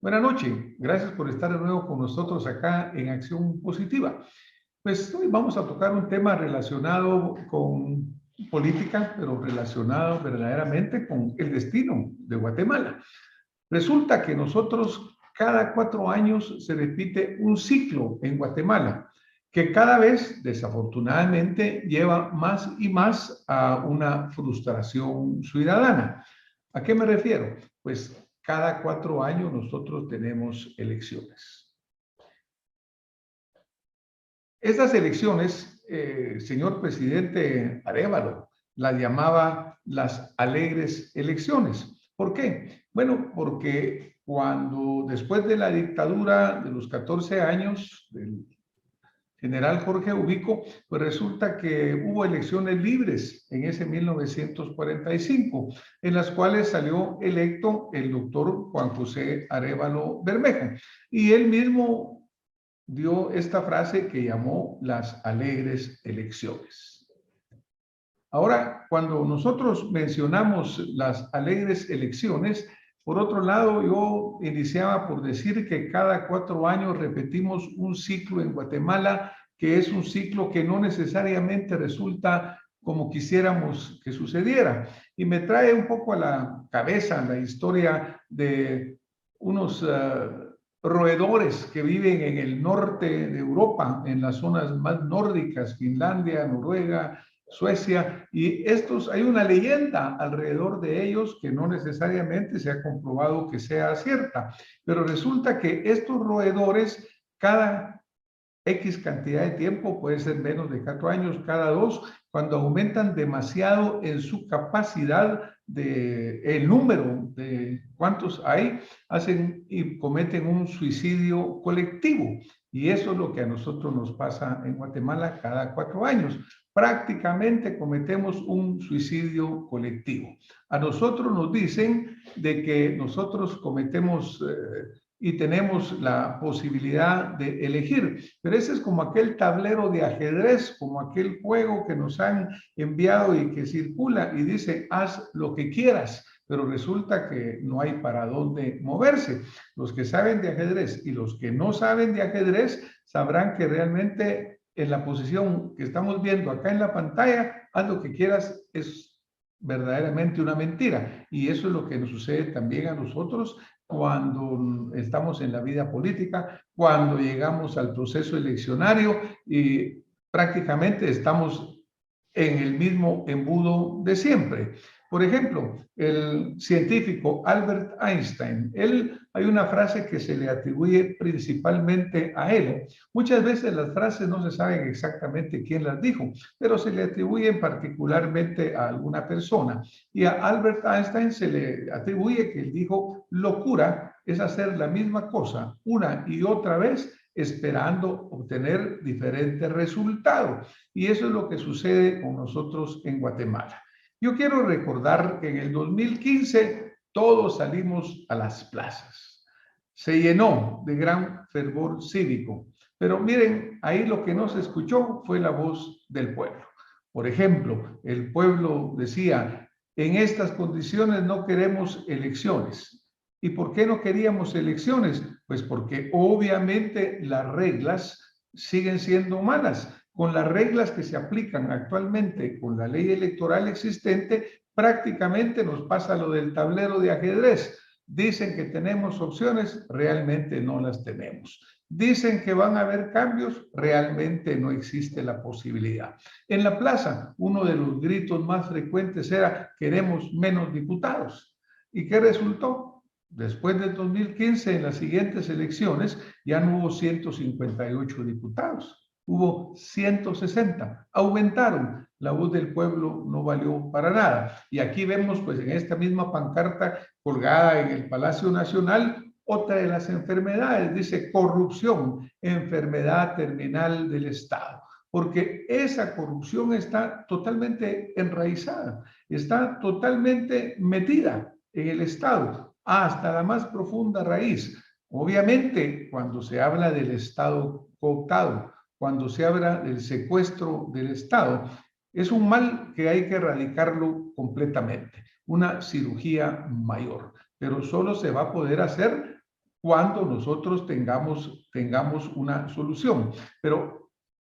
Buenas noches, gracias por estar de nuevo con nosotros acá en Acción Positiva. Pues hoy vamos a tocar un tema relacionado con política, pero relacionado verdaderamente con el destino de Guatemala. Resulta que nosotros cada 4 años se repite un ciclo en Guatemala, que cada vez, desafortunadamente, lleva más y más a una frustración ciudadana. ¿A qué me refiero? Pues cada 4 años nosotros tenemos elecciones. Estas elecciones, señor presidente Arévalo, las llamaba las alegres elecciones. ¿Por qué? Bueno, porque cuando después de la dictadura de los 14 años del general Jorge Ubico, pues resulta que hubo elecciones libres en ese 1945, en las cuales salió electo el doctor Juan José Arévalo Bermejo. Y él mismo dio esta frase que llamó las alegres elecciones. Ahora, cuando nosotros mencionamos las alegres elecciones, por otro lado, yo iniciaba por decir que cada 4 años repetimos un ciclo en Guatemala, que es un ciclo que no necesariamente resulta como quisiéramos que sucediera. Y me trae un poco a la cabeza la historia de unos roedores que viven en el norte de Europa, en las zonas más nórdicas, Finlandia, Noruega, Suecia, y estos, hay una leyenda alrededor de ellos que no necesariamente se ha comprobado que sea cierta, pero resulta que estos roedores, cada X cantidad de tiempo, puede ser menos de 4 años, cada 2, cuando aumentan demasiado en su capacidad de el número de cuántos hay, hacen y cometen un suicidio colectivo. Y eso es lo que a nosotros nos pasa en Guatemala cada 4 años. Prácticamente cometemos un suicidio colectivo. A nosotros nos dicen de que nosotros cometemos y tenemos la posibilidad de elegir. Pero ese es como aquel tablero de ajedrez, como aquel juego que nos han enviado y que circula y dice, haz lo que quieras, pero resulta que no hay para dónde moverse. Los que saben de ajedrez y los que no saben de ajedrez sabrán que realmente en la posición que estamos viendo acá en la pantalla, haz lo que quieras, es verdaderamente una mentira. Y eso es lo que nos sucede también a nosotros cuando estamos en la vida política, cuando llegamos al proceso eleccionario y prácticamente estamos en el mismo embudo de siempre. Por ejemplo, el científico Albert Einstein, hay una frase que se le atribuye principalmente a él. Muchas veces las frases no se saben exactamente quién las dijo, pero se le atribuyen particularmente a alguna persona. Y a Albert Einstein se le atribuye que él dijo, locura es hacer la misma cosa una y otra vez esperando obtener diferentes resultados. Y eso es lo que sucede con nosotros en Guatemala. Yo quiero recordar que en el 2015 todos salimos a las plazas. Se llenó de gran fervor cívico. Pero miren, ahí lo que no se escuchó fue la voz del pueblo. Por ejemplo, el pueblo decía, en estas condiciones no queremos elecciones. ¿Y por qué no queríamos elecciones? Pues porque obviamente las reglas siguen siendo malas. Con las reglas que se aplican actualmente con la ley electoral existente, prácticamente nos pasa lo del tablero de ajedrez. Dicen que tenemos opciones, realmente no las tenemos. Dicen que van a haber cambios, realmente no existe la posibilidad. En la plaza, uno de los gritos más frecuentes era, queremos menos diputados. ¿Y qué resultó? Después del 2015, en las siguientes elecciones, ya no hubo 158 diputados. Hubo 160, aumentaron, la voz del pueblo no valió para nada. Y aquí vemos, pues en esta misma pancarta colgada en el Palacio Nacional, otra de las enfermedades, dice corrupción, enfermedad terminal del Estado, porque esa corrupción está totalmente enraizada, está totalmente metida en el Estado, hasta la más profunda raíz. Obviamente, cuando se habla del Estado cooptado, cuando se habla del secuestro del Estado, es un mal que hay que erradicarlo completamente, una cirugía mayor, pero solo se va a poder hacer cuando nosotros tengamos una solución. Pero,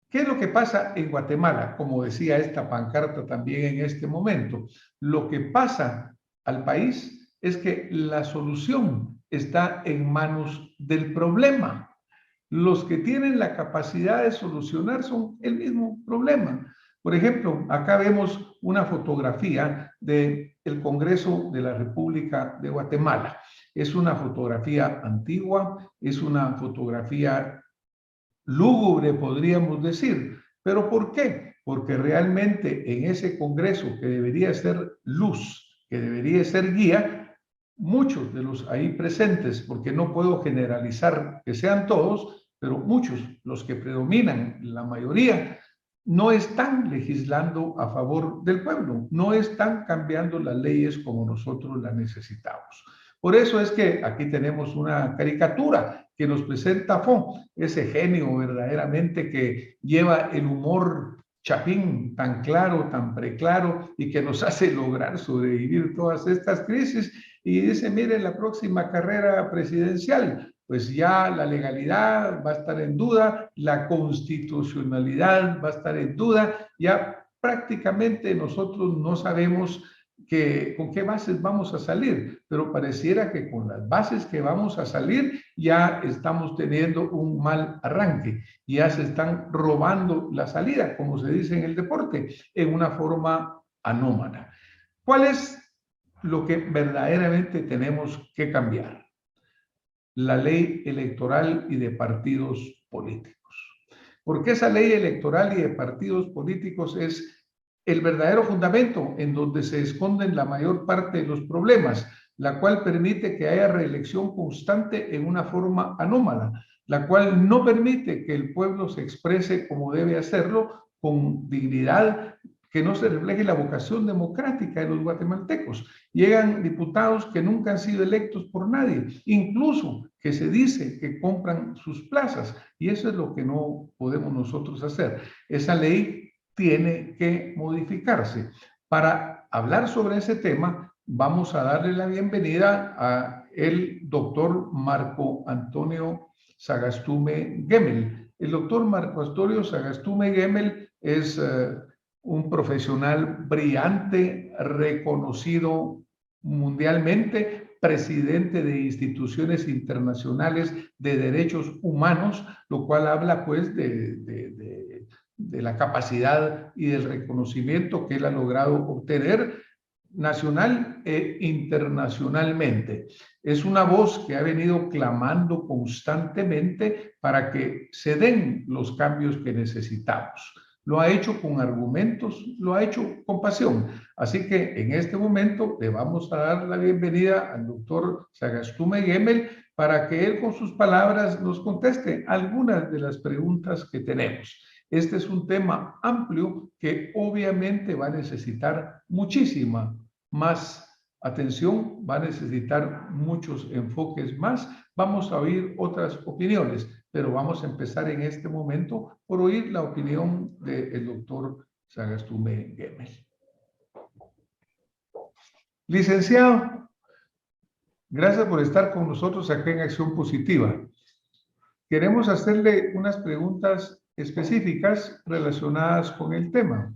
¿qué es lo que pasa en Guatemala? Como decía esta pancarta también en este momento, lo que pasa al país es que la solución está en manos del problema. Los que tienen la capacidad de solucionar son el mismo problema. Por ejemplo, acá vemos una fotografía del Congreso de la República de Guatemala. Es una fotografía antigua, es una fotografía lúgubre, podríamos decir. ¿Pero por qué? Porque realmente en ese Congreso, que debería ser luz, que debería ser guía, muchos de los ahí presentes, porque no puedo generalizar que sean todos, pero muchos, los que predominan, la mayoría, no están legislando a favor del pueblo, no están cambiando las leyes como nosotros las necesitamos. Por eso es que aquí tenemos una caricatura que nos presenta Fon, ese genio verdaderamente que lleva el humor chapín tan claro, tan preclaro y que nos hace lograr sobrevivir todas estas crisis. Y dice, mire, la próxima carrera presidencial, pues ya la legalidad va a estar en duda, la constitucionalidad va a estar en duda, ya prácticamente nosotros no sabemos con qué bases vamos a salir, pero pareciera que con las bases que vamos a salir ya estamos teniendo un mal arranque, ya se están robando la salida, como se dice en el deporte, en una forma anómala. ¿Cuál es lo que verdaderamente tenemos que cambiar? La ley electoral y de partidos políticos. Porque esa ley electoral y de partidos políticos es el verdadero fundamento en donde se esconden la mayor parte de los problemas, la cual permite que haya reelección constante en una forma anómala, la cual no permite que el pueblo se exprese como debe hacerlo, con dignidad, que no se refleje la vocación democrática de los guatemaltecos. Llegan diputados que nunca han sido electos por nadie, incluso que se dice que compran sus plazas, y eso es lo que no podemos nosotros hacer. Esa ley tiene que modificarse. Para hablar sobre ese tema, vamos a darle la bienvenida a el doctor Marco Antonio Sagastume Gemel. El doctor Marco Antonio Sagastume Gemel es un profesional brillante, reconocido mundialmente, presidente de instituciones internacionales de derechos humanos, lo cual habla pues de la capacidad y del reconocimiento que él ha logrado obtener nacional e internacionalmente. Es una voz que ha venido clamando constantemente para que se den los cambios que necesitamos. Lo ha hecho con argumentos, lo ha hecho con pasión. Así que en este momento le vamos a dar la bienvenida al doctor Sagastume Gemel para que él con sus palabras nos conteste algunas de las preguntas que tenemos. Este es un tema amplio que obviamente va a necesitar muchísima más atención, va a necesitar muchos enfoques más. Vamos a oír otras opiniones, pero vamos a empezar en este momento por oír la opinión del doctor Sagastume Gemel. Licenciado, gracias por estar con nosotros acá en Acción Positiva. Queremos hacerle unas preguntas específicas relacionadas con el tema.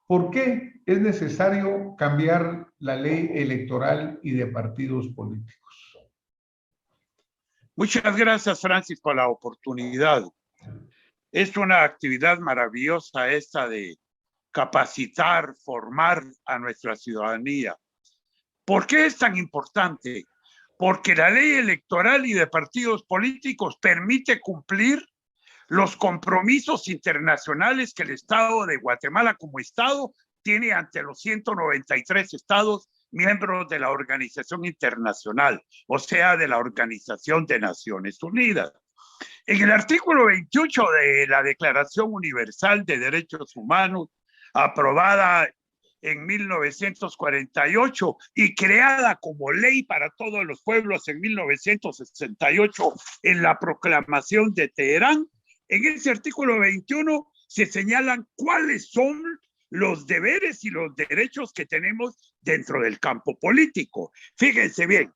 ¿Por qué es necesario cambiar la ley electoral y de partidos políticos? Muchas gracias, Francis, por la oportunidad. Es una actividad maravillosa esta de capacitar, formar a nuestra ciudadanía. ¿Por qué es tan importante? Porque la ley electoral y de partidos políticos permite cumplir los compromisos internacionales que el Estado de Guatemala como Estado tiene ante los 193 estados miembros de la Organización Internacional, o sea, de la Organización de Naciones Unidas. En el artículo 28 de la Declaración Universal de Derechos Humanos, aprobada en 1948 y creada como ley para todos los pueblos en 1968 en la Proclamación de Teherán, en ese artículo 21 se señalan cuáles son los deberes y los derechos que tenemos dentro del campo político. Fíjense bien,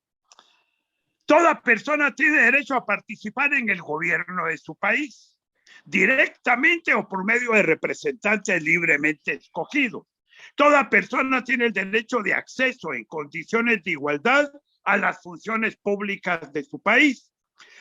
Toda persona tiene derecho a participar en el gobierno de su país, directamente o por medio de representantes libremente escogidos. Toda persona tiene el derecho de acceso en condiciones de igualdad a las funciones públicas de su país.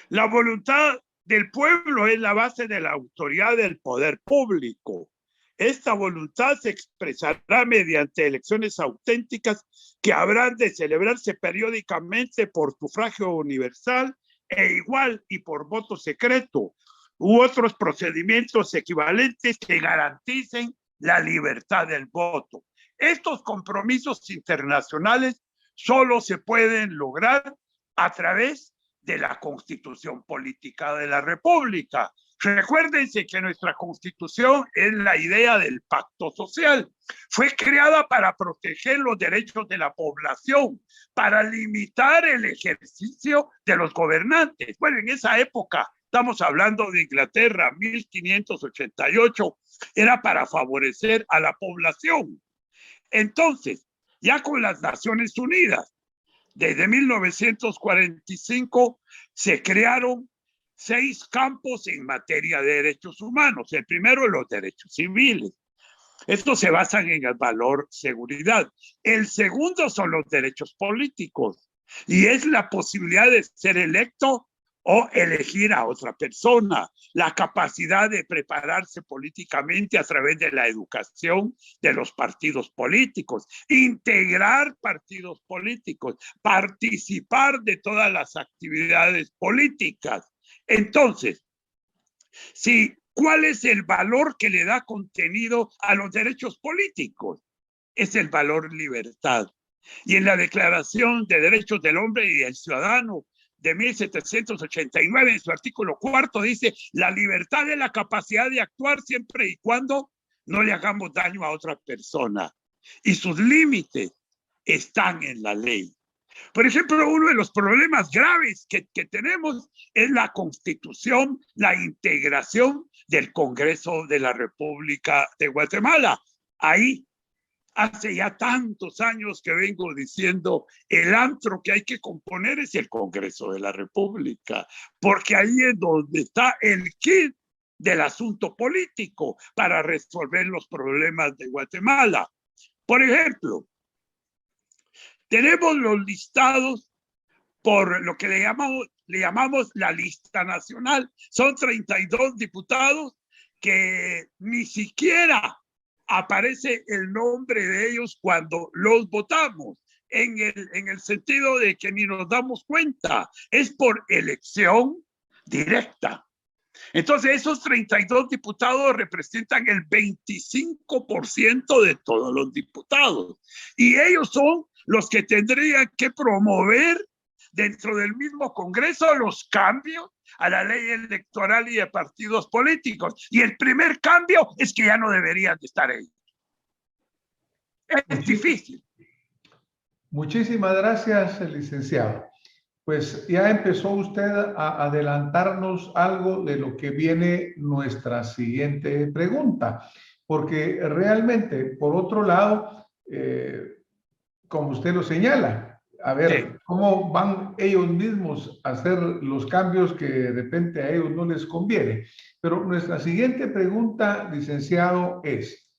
La voluntad del pueblo es la base de la autoridad del poder público. Esta voluntad se expresará mediante elecciones auténticas que habrán de celebrarse periódicamente por sufragio universal e igual y por voto secreto u otros procedimientos equivalentes que garanticen la libertad del voto. Estos compromisos internacionales solo se pueden lograr a través de la Constitución Política de la República. Recuérdense que nuestra Constitución es la idea del pacto social. Fue creada para proteger los derechos de la población, para limitar el ejercicio de los gobernantes. Bueno, en esa época, estamos hablando de Inglaterra, 1588, era para favorecer a la población. Entonces, ya con las Naciones Unidas, desde 1945 se crearon 6 campos en materia de derechos humanos. El primero, los derechos civiles. Estos se basan en el valor seguridad. El segundo son los derechos políticos y es la posibilidad de ser electo o elegir a otra persona, la capacidad de prepararse políticamente a través de la educación de los partidos políticos, integrar partidos políticos, participar de todas las actividades políticas. Entonces, ¿cuál es el valor que le da contenido a los derechos políticos? Es el valor libertad. Y en la Declaración de Derechos del Hombre y del Ciudadano de 1789, en su artículo 4, dice: la libertad es la capacidad de actuar siempre y cuando no le hagamos daño a otra persona. Y sus límites están en la ley. Por ejemplo, uno de los problemas graves que tenemos es la Constitución, la integración del Congreso de la República de Guatemala. Ahí, hace ya tantos años que vengo diciendo, el antro que hay que componer es el Congreso de la República, porque ahí es donde está el kit del asunto político para resolver los problemas de Guatemala. Por ejemplo, tenemos los listados por lo que le llamamos la lista nacional. Son 32 diputados que ni siquiera aparece el nombre de ellos cuando los votamos, en el sentido de que ni nos damos cuenta. Es por elección directa. Entonces, esos 32 diputados representan el 25% de todos los diputados. Y ellos son los que tendrían que promover dentro del mismo Congreso los cambios a la ley electoral y de partidos políticos. Y el primer cambio es que ya no deberían de estar ellos. Es difícil. Muchísimas gracias, licenciado. Pues ya empezó usted a adelantarnos algo de lo que viene nuestra siguiente pregunta, porque realmente, por otro lado, como usted lo señala, a ver, sí, cómo van ellos mismos a hacer los cambios que de repente a ellos no les conviene. Pero nuestra siguiente pregunta, licenciado, es: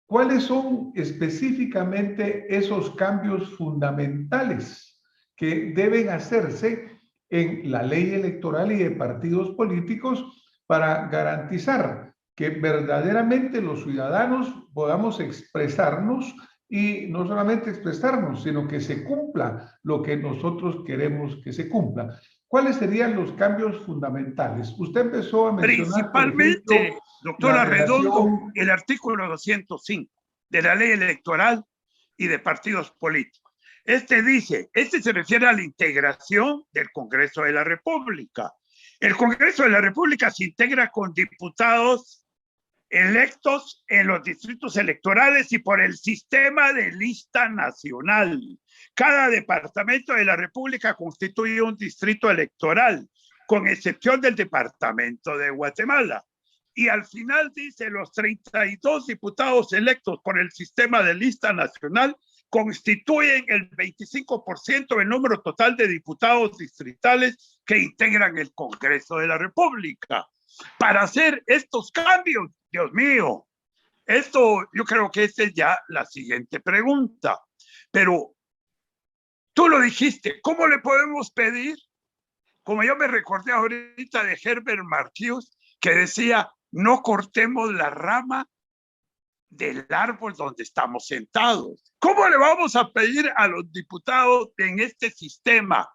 ¿cuáles son específicamente esos cambios fundamentales que deben hacerse en la ley electoral y de partidos políticos para garantizar que verdaderamente los ciudadanos podamos expresarnos, y no solamente expresarnos, sino que se cumpla lo que nosotros queremos que se cumpla? ¿Cuáles serían los cambios fundamentales? Usted empezó a mencionar, principalmente, ejemplo, doctora Redondo, el artículo 205 de la ley electoral y de partidos políticos. Este se refiere a la integración del Congreso de la República. El Congreso de la República se integra con diputados electos en los distritos electorales y por el sistema de lista nacional. Cada departamento de la República constituye un distrito electoral, con excepción del departamento de Guatemala. Y al final dice: los 32 diputados electos por el sistema de lista nacional constituyen el 25% del número total de diputados distritales que integran el Congreso de la República. Para hacer estos cambios, Dios mío, esto yo creo que esta es ya la siguiente pregunta. Pero tú lo dijiste, ¿cómo le podemos pedir? Como yo me recordé ahorita de Herbert Marcuse, que decía, no cortemos la rama del árbol donde estamos sentados. ¿Cómo le vamos a pedir a los diputados en este sistema?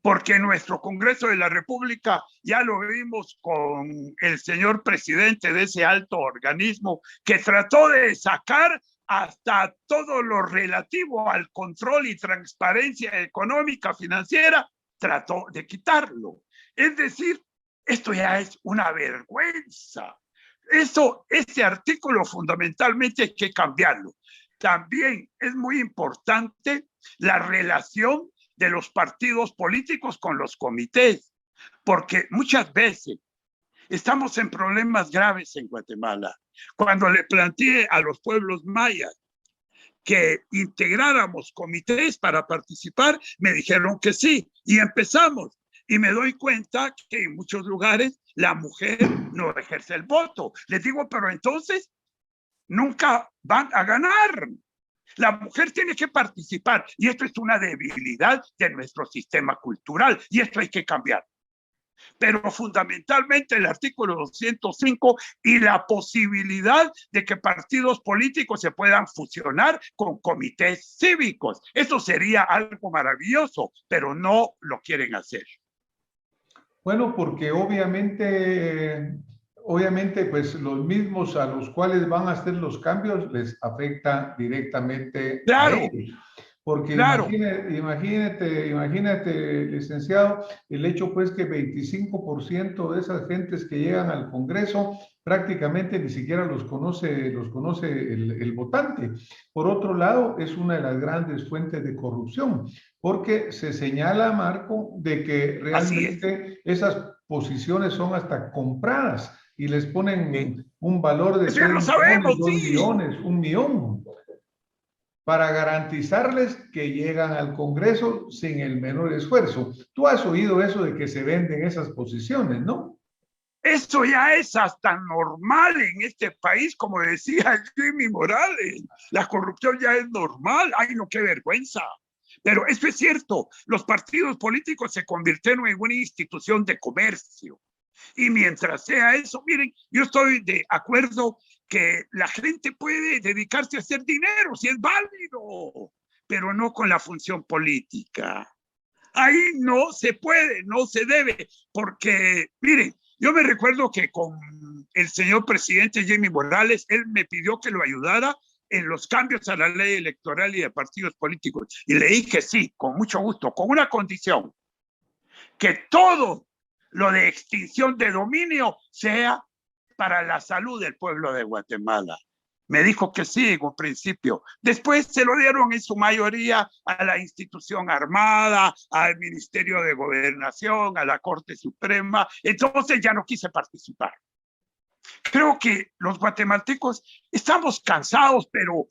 Porque nuestro Congreso de la República, ya lo vimos con el señor presidente de ese alto organismo, que trató de sacar hasta todo lo relativo al control y transparencia económica financiera, trató de quitarlo. Es decir, esto ya es una vergüenza. Este artículo fundamentalmente hay que cambiarlo. También es muy importante la relación de los partidos políticos con los comités, porque muchas veces estamos en problemas graves en Guatemala. Cuando le planteé a los pueblos mayas que integráramos comités para participar, me dijeron que sí, y empezamos. Y me doy cuenta que en muchos lugares la mujer no ejerce el voto. Les digo, pero entonces nunca van a ganar. La mujer tiene que participar y esto es una debilidad de nuestro sistema cultural y esto hay que cambiar. Pero fundamentalmente el artículo 205 y la posibilidad de que partidos políticos se puedan fusionar con comités cívicos. Eso sería algo maravilloso, pero no lo quieren hacer. Bueno, porque obviamente, pues los mismos a los cuales van a hacer los cambios les afecta directamente a ellos. Porque claro. Imagínate, licenciado, el hecho pues que 25% de esas gentes que llegan al Congreso prácticamente ni siquiera los conoce el votante. Por otro lado, es una de las grandes fuentes de corrupción, porque se señala, Marco, de que realmente esas posiciones son hasta compradas y les ponen un valor de 3 millones, 2 millones, 1 millón, para garantizarles que llegan al Congreso sin el menor esfuerzo. Tú has oído eso de que se venden esas posiciones, ¿no? Eso ya es hasta normal en este país, como decía Jimmy Morales. La corrupción ya es normal. ¡Ay, no, qué vergüenza! Pero esto es cierto. Los partidos políticos se convirtieron en una institución de comercio. Y mientras sea eso, miren, yo estoy de acuerdo que la gente puede dedicarse a hacer dinero, si es válido, pero no con la función política. Ahí no se puede, no se debe, porque, miren, yo me recuerdo que con el señor presidente Jimmy Morales, él me pidió que lo ayudara en los cambios a la ley electoral y de partidos políticos. Y le dije sí, con mucho gusto, con una condición, que todo lo de extinción de dominio sea para la salud del pueblo de Guatemala. Me dijo que sí en un principio. Después se lo dieron en su mayoría a la institución armada, al Ministerio de Gobernación, a la Corte Suprema. Entonces ya no quise participar. Creo que los guatemaltecos estamos cansados, pero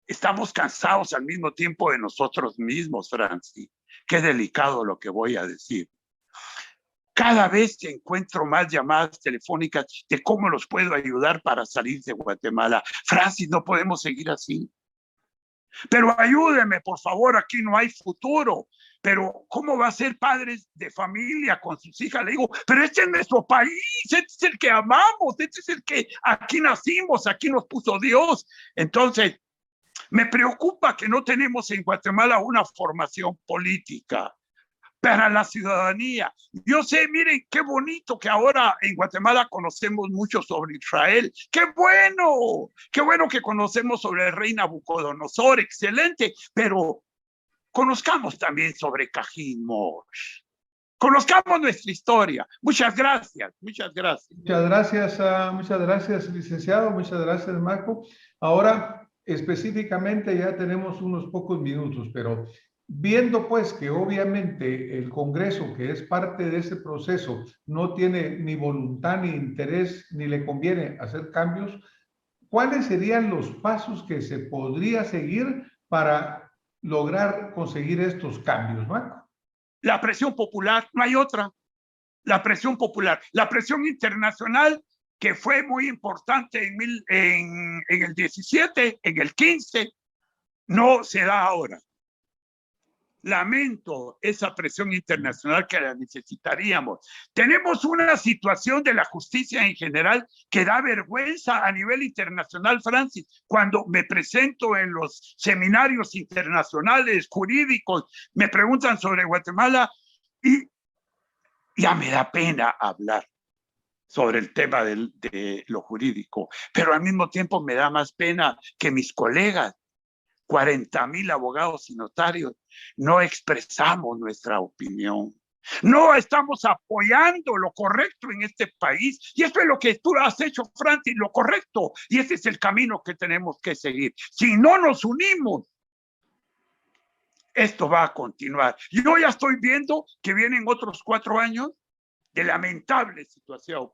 estamos cansados al mismo tiempo de nosotros mismos, Francis. Qué delicado lo que voy a decir. Cada vez que encuentro más llamadas telefónicas de cómo los puedo ayudar para salir de Guatemala. Francis, no podemos seguir así. Pero ayúdeme, por favor, aquí no hay futuro. Pero ¿cómo va a ser padres de familia con sus hijas? Le digo, pero este es nuestro país, este es el que amamos, este es el que aquí nacimos, aquí nos puso Dios. Entonces, me preocupa que no tenemos en Guatemala una formación política para la ciudadanía. Yo sé, miren, qué bonito que ahora en Guatemala conocemos mucho sobre Israel. ¡Qué bueno! ¡Qué bueno que conocemos sobre el rey Nabucodonosor! ¡Excelente! Pero conozcamos también sobre Cajín Mosh. Conozcamos nuestra historia. Muchas gracias, muchas gracias. Muchas gracias, licenciado. Muchas gracias, Marco. Ahora, específicamente, ya tenemos unos pocos minutos, pero viendo pues que obviamente el Congreso, que es parte de ese proceso, no tiene ni voluntad ni interés, ni le conviene hacer cambios, ¿cuáles serían los pasos que se podría seguir para lograr conseguir estos cambios, ¿no? La presión popular, no hay otra. La presión popular, la presión internacional, que fue muy importante en el 17, en el 15, no se da ahora. Lamento esa presión internacional que la necesitaríamos. Tenemos una situación de la justicia en general que da vergüenza a nivel internacional, Francis. Cuando me presento en los seminarios internacionales jurídicos, me preguntan sobre Guatemala y ya me da pena hablar sobre el tema de lo jurídico, pero al mismo tiempo me da más pena que mis colegas, 40,000 abogados y notarios, no expresamos nuestra opinión. No estamos apoyando lo correcto en este país. Y esto es lo que tú has hecho, Francis, lo correcto. Y ese es el camino que tenemos que seguir. Si no nos unimos, esto va a continuar. Yo ya estoy viendo que vienen otros 4 años de lamentable situación.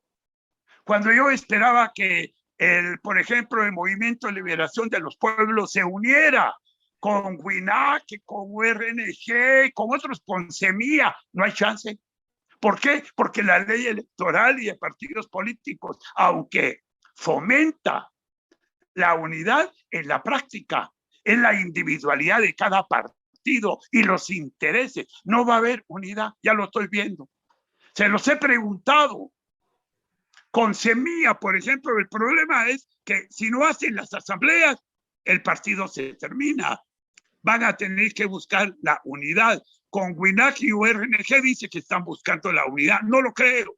Cuando yo esperaba que, por ejemplo, el Movimiento de Liberación de los Pueblos se uniera con WINAC, con URNG, con otros, con SEMIA, no hay chance. ¿Por qué? Porque la ley electoral y de partidos políticos, aunque fomenta la unidad, en la práctica es la individualidad de cada partido y los intereses. No va a haber unidad, ya lo estoy viendo. Se los he preguntado. Con SEMIA, por ejemplo, el problema es que si no hacen las asambleas, el partido se termina. Van a tener que buscar la unidad. Con WINAC y URNG dice que están buscando la unidad. No lo creo.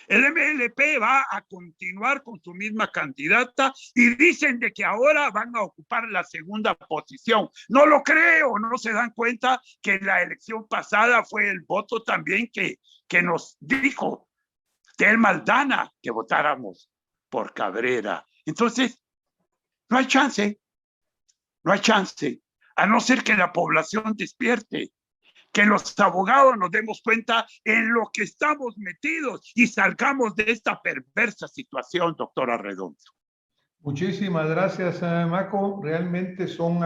El MLP va a continuar con su misma candidata y dicen de que ahora van a ocupar la segunda posición. No lo creo, no se dan cuenta que en la elección pasada fue el voto también que nos dijo Tel Maldana que votáramos por Cabrera. Entonces, no hay chance, a no ser que la población despierte, que los abogados nos demos cuenta en lo que estamos metidos y salgamos de esta perversa situación, doctor Arredondo. Muchísimas gracias, Maco. Realmente son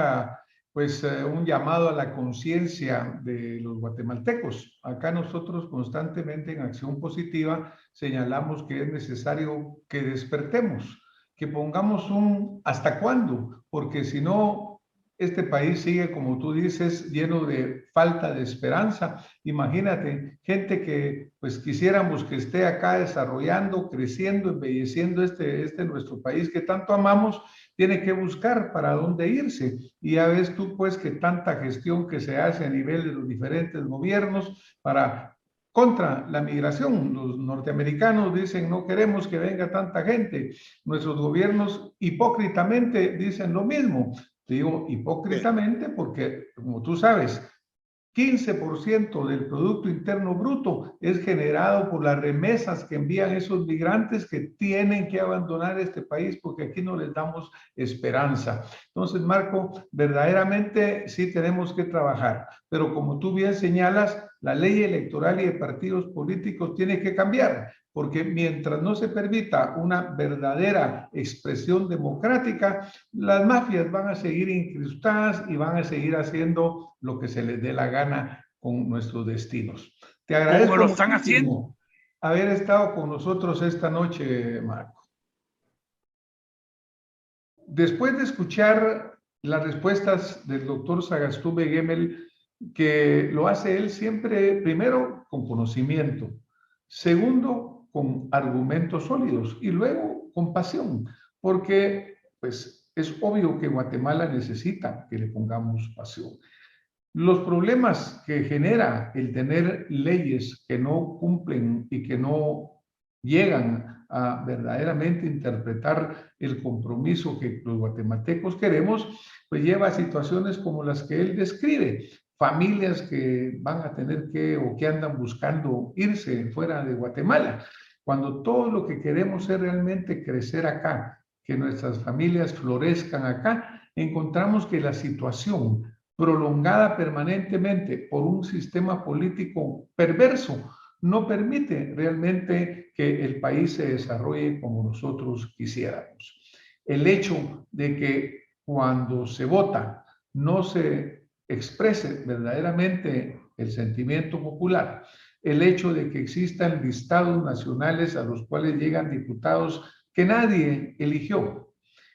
un llamado a la conciencia de los guatemaltecos. Acá nosotros constantemente en Acción Positiva señalamos que es necesario que despertemos, que pongamos un ¿hasta cuándo? Porque si no, este país sigue, como tú dices, lleno de falta de esperanza. Imagínate, gente que pues quisiéramos que esté acá desarrollando, creciendo, embelleciendo este nuestro país que tanto amamos, tiene que buscar para dónde irse. Y ya ves tú pues que tanta gestión que se hace a nivel de los diferentes gobiernos contra la migración. Los norteamericanos dicen no queremos que venga tanta gente. Nuestros gobiernos hipócritamente dicen lo mismo. Digo hipócritamente porque, como tú sabes, 15% del Producto Interno Bruto es generado por las remesas que envían esos migrantes que tienen que abandonar este país porque aquí no les damos esperanza. Entonces, Marco, verdaderamente sí tenemos que trabajar, pero como tú bien señalas, la ley electoral y de partidos políticos tiene que cambiar, porque mientras no se permita una verdadera expresión democrática, las mafias van a seguir incrustadas y van a seguir haciendo lo que se les dé la gana con nuestros destinos. Te agradezco lo están haciendo. Haber estado con nosotros esta noche, Marco. Después de escuchar las respuestas del doctor Sagastume Gemel, que lo hace él siempre, primero, con conocimiento, segundo, con argumentos sólidos y luego con pasión, porque pues es obvio que Guatemala necesita que le pongamos pasión. Los problemas que genera el tener leyes que no cumplen y que no llegan a verdaderamente interpretar el compromiso que los guatemaltecos queremos, pues lleva a situaciones como las que él describe. Familias que van a tener que o que andan buscando irse fuera de Guatemala, cuando todo lo que queremos es realmente crecer acá, que nuestras familias florezcan acá, encontramos que la situación prolongada permanentemente por un sistema político perverso no permite realmente que el país se desarrolle como nosotros quisiéramos. El hecho de que cuando se vota no se exprese verdaderamente el sentimiento popular, el hecho de que existan listados nacionales a los cuales llegan diputados que nadie eligió,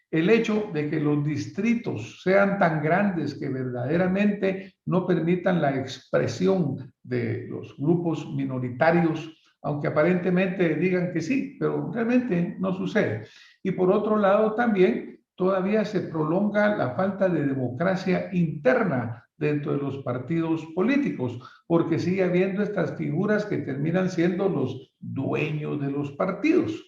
el hecho de que los distritos sean tan grandes que verdaderamente no permitan la expresión de los grupos minoritarios, aunque aparentemente digan que sí, pero realmente no sucede. Y por otro lado también todavía se prolonga la falta de democracia interna dentro de los partidos políticos, porque sigue habiendo estas figuras que terminan siendo los dueños de los partidos.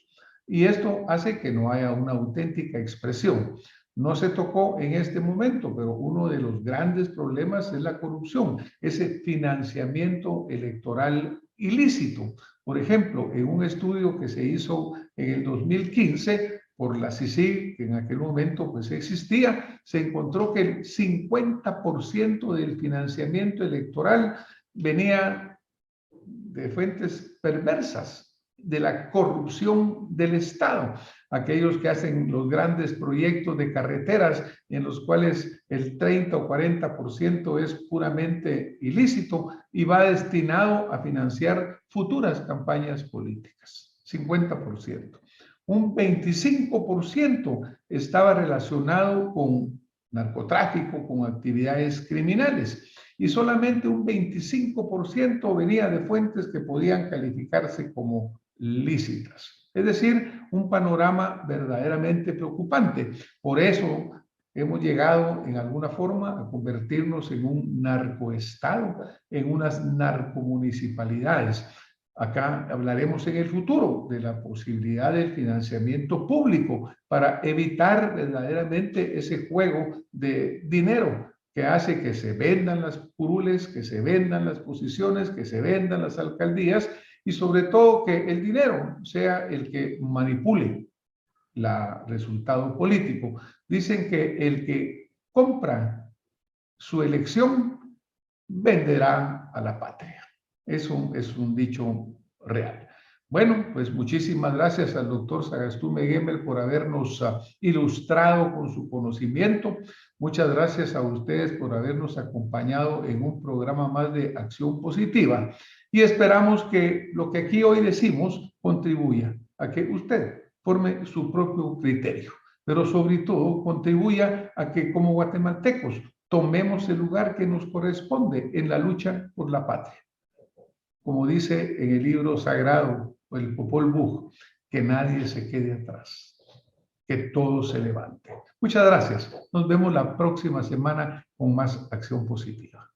Y esto hace que no haya una auténtica expresión. No se tocó en este momento, pero uno de los grandes problemas es la corrupción, ese financiamiento electoral ilícito. Por ejemplo, en un estudio que se hizo en el 2015 por la CICIG, que en aquel momento pues existía, se encontró que el 50% del financiamiento electoral venía de fuentes perversas, de la corrupción del Estado, aquellos que hacen los grandes proyectos de carreteras en los cuales el 30 o 40% es puramente ilícito y va destinado a financiar futuras campañas políticas, 50%. Un 25% estaba relacionado con narcotráfico, con actividades criminales, y solamente un 25% venía de fuentes que podían calificarse como lícitas. Es decir, un panorama verdaderamente preocupante. Por eso hemos llegado en alguna forma a convertirnos en un narcoestado, en unas narcomunicipalidades. Acá hablaremos en el futuro de la posibilidad del financiamiento público para evitar verdaderamente ese juego de dinero que hace que se vendan las curules, que se vendan las posiciones, que se vendan las alcaldías y sobre todo que el dinero sea el que manipule el resultado político. Dicen que el que compra su elección venderá a la patria. Es un dicho real. Bueno, pues muchísimas gracias al doctor Sagastume Gemmel por habernos ilustrado con su conocimiento. Muchas gracias a ustedes por habernos acompañado en un programa más de Acción Positiva. Y esperamos que lo que aquí hoy decimos contribuya a que usted forme su propio criterio, pero sobre todo contribuya a que como guatemaltecos tomemos el lugar que nos corresponde en la lucha por la patria. Como dice en el libro sagrado, el Popol Vuh, que nadie se quede atrás, que todo se levante. Muchas gracias. Nos vemos la próxima semana con más Acción Positiva.